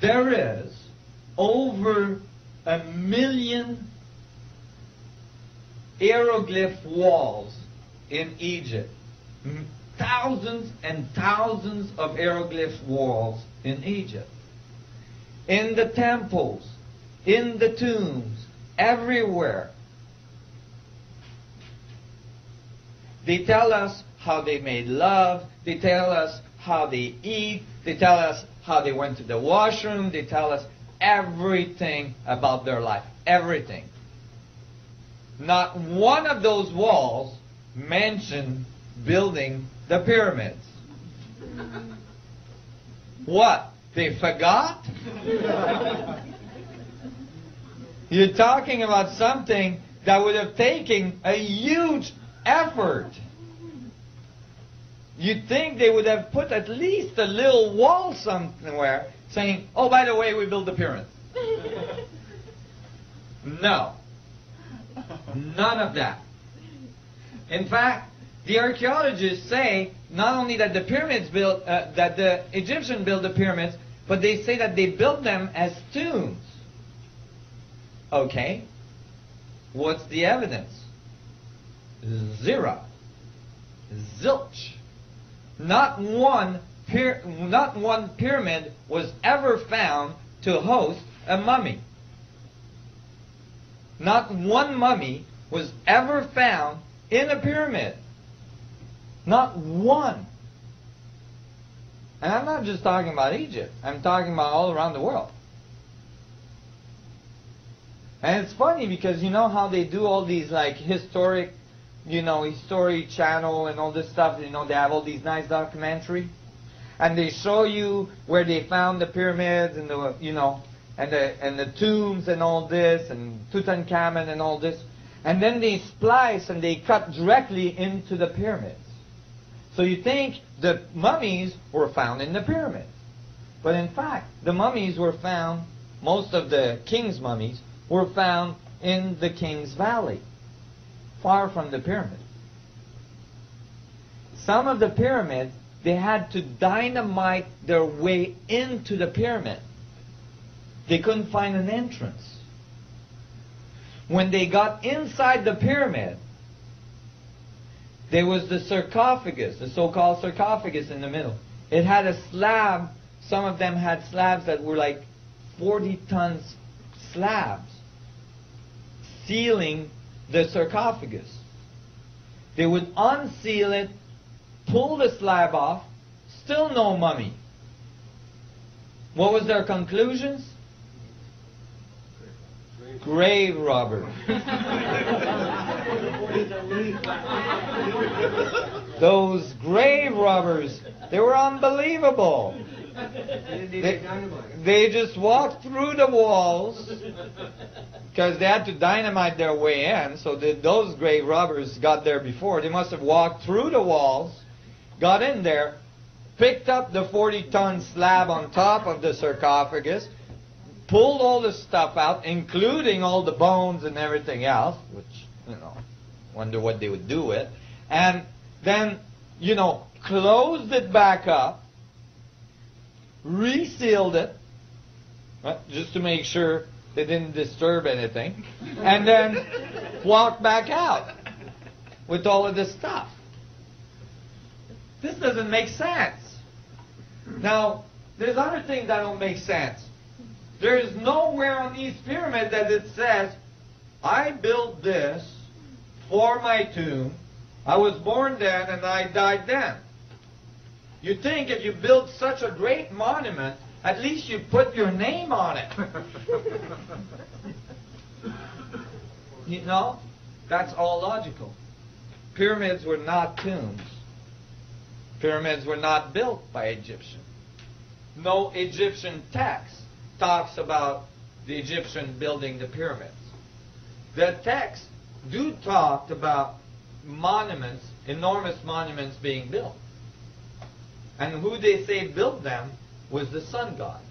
there is over 1 million hieroglyph walls in Egypt. Thousands and thousands of hieroglyph walls in Egypt. In the temples, in the tombs, everywhere. They tell us how they made love. They tell us how they eat. They tell us how they went to the washroom. They tell us everything about their life. Everything. Not one of those walls mentioned building the pyramids. What? They forgot? You're talking about something that would have taken a huge effort. You'd think they would have put at least a little wall somewhere saying, oh, by the way, we built the pyramids. No. None of that. In fact, the archaeologists say not only that the pyramids built, that the Egyptians built the pyramids, but they say that they built them as tombs. Okay. What's the evidence? Zero. Zilch. Not one pyramid was ever found to host a mummy. Not one mummy was ever found in a pyramid. Not one. And I'm not just talking about Egypt. I'm talking about all around the world. And it's funny because you know how they do all these like historic, History Channel and all this stuff. They have all these nice documentaries, and they show you where they found the pyramids and the tombs and all this, and Tutankhamun and all this, and then they splice and they cut directly into the pyramids. So you think the mummies were found in the pyramids, but in fact the mummies were found. Most of the king's mummies were found in the King's Valley, far from the pyramid. Some of the pyramids, they had to dynamite their way into the pyramid. They couldn't find an entrance. When they got inside the pyramid, there was the sarcophagus, the so-called sarcophagus in the middle. It had a slab. Some of them had slabs that were like 40 tons slabs sealing the sarcophagus. They would unseal it, pull the slab off, still no mummy. What was their conclusions? Grave robbers. Those grave robbers, they were unbelievable. They just walked through the walls because they had to dynamite their way in. So those grave robbers got there before. They must have walked through the walls, got in there, picked up the 40-ton slab on top of the sarcophagus, pulled all the stuff out, including all the bones and everything else, which, wonder what they would do with, and then, closed it back up, resealed it, just to make sure they didn't disturb anything, and then walked back out with all of this stuff. This doesn't make sense. Now, there's other things that don't make sense. There is nowhere on these pyramids that it says, I built this for my tomb, I was born then and I died then. You think if you build such a great monument, at least you put your name on it. That's all logical. Pyramids were not tombs. Pyramids were not built by Egyptians. No Egyptian text talks about the Egyptian building the pyramids. The texts do talk about monuments, enormous monuments being built. And who they say built them was the sun gods.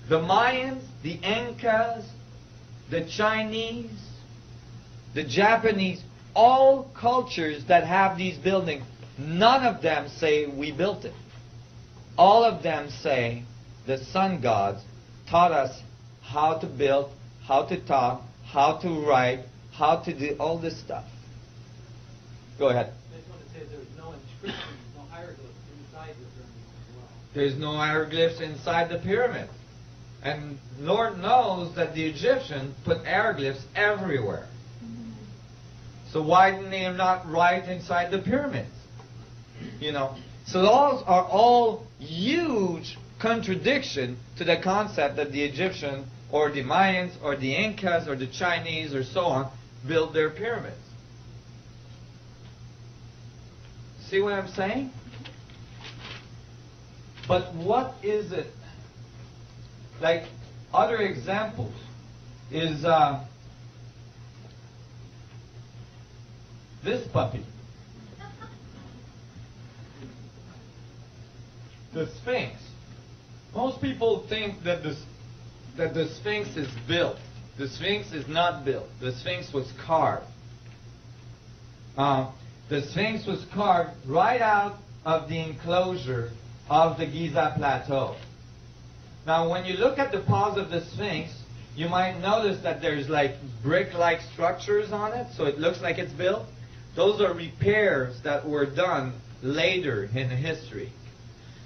The Mayans, the Incas, the Chinese, the Japanese, all cultures that have these buildings, none of them say we built it. all of them say the sun gods taught us how to build, how to talk, how to write, how to do all this stuff. Go ahead. I just want to say there's no inscriptions, no hieroglyphs inside the pyramids as well. There's no hieroglyphs inside the pyramid. And Lord knows that the Egyptians put hieroglyphs everywhere. So why didn't they not write inside the pyramids? You know. So those are all huge contradiction to the concept that the Egyptians or the Mayans or the Incas or the Chinese or so on built their pyramids. See what I'm saying? But what is it? Like other examples is this puppy. The Sphinx. Most people think that the Sphinx is built. The Sphinx is not built. The Sphinx was carved. The Sphinx was carved right out of the enclosure of the Giza Plateau. Now, when you look at the paws of the Sphinx, you might notice that there's like brick-like structures on it, so it looks like it's built. Those are repairs that were done later in history.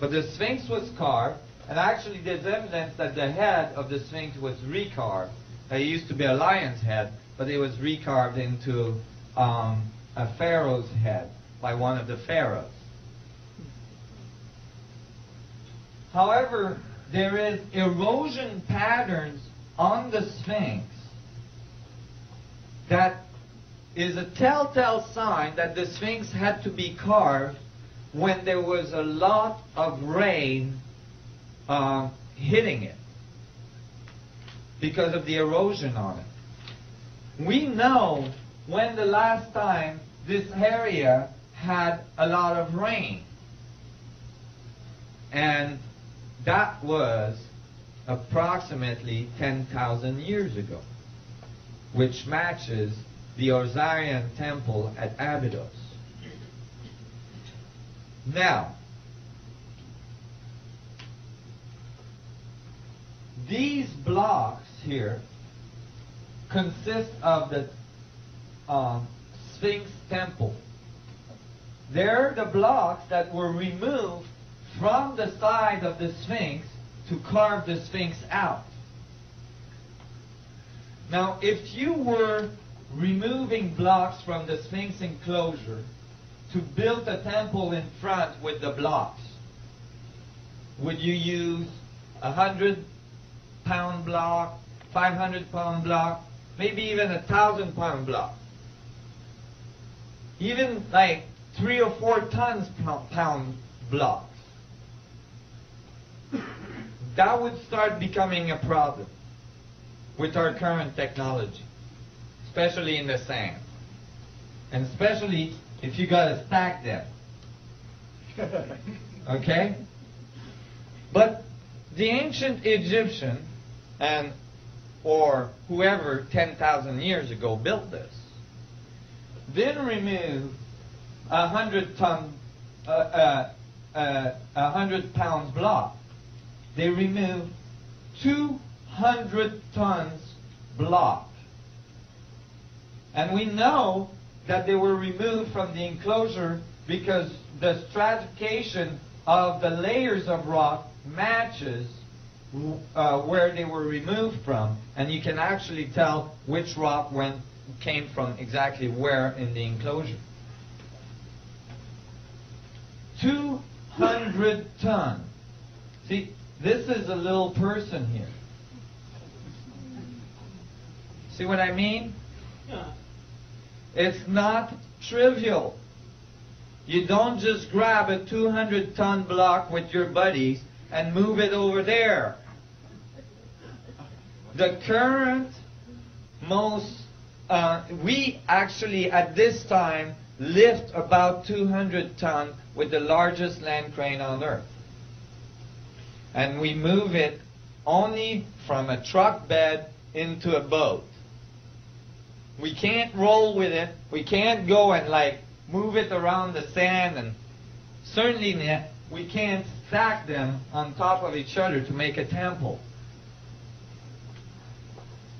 But the Sphinx was carved, and actually there's evidence that the head of the Sphinx was recarved. It used to be a lion's head, but it was recarved into a pharaoh's head by one of the pharaohs. However, there is erosion patterns on the Sphinx that is a telltale sign that the Sphinx had to be carved when there was a lot of rain hitting it because of the erosion on it. We know when the last time this area had a lot of rain. And that was approximately 10,000 years ago, which matches the Osirian temple at Abydos. Now, these blocks here consist of the Sphinx temple. They're the blocks that were removed from the side of the Sphinx to carve the Sphinx out. Now, if you were removing blocks from the Sphinx enclosure to build a temple in front with the blocks, would you use a 100-pound block, 500-pound block, maybe even a 1,000-pound block? Even like 3 or 4 pound blocks. That would start becoming a problem with our current technology, especially in the sand, and especially if you got to stack them. Okay? But the ancient Egyptian and or whoever 10,000 years ago built this didn't remove 100 block. They removed 200 tons block. And we know that they were removed from the enclosure because the stratification of the layers of rock matches where they were removed from, and you can actually tell which rock came from exactly where in the enclosure. 200 tons. See, this is a little person here. See what I mean? It's not trivial. You don't just grab a 200-ton block with your buddies and move it over there. The current we actually at this time lift about 200 tons with the largest land crane on earth. And we move it only from a truck bed into a boat. We can't roll with it. We can't go and like move it around the sand, and certainly we can't stack them on top of each other to make a temple.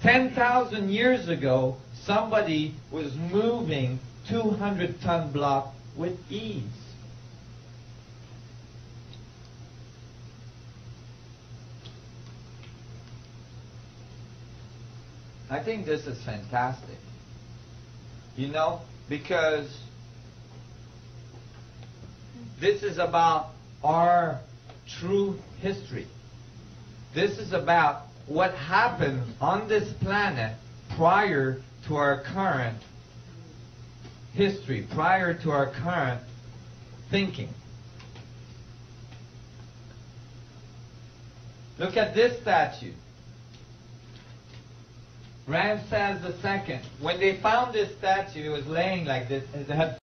10,000 years ago, somebody was moving 200-ton block with ease. I think this is fantastic. You know, because this is about our true history. This is about what happened on this planet prior to our current history, prior to our current thinking. Look at this statue. Ramses II. When they found this statue, it was laying like this. It had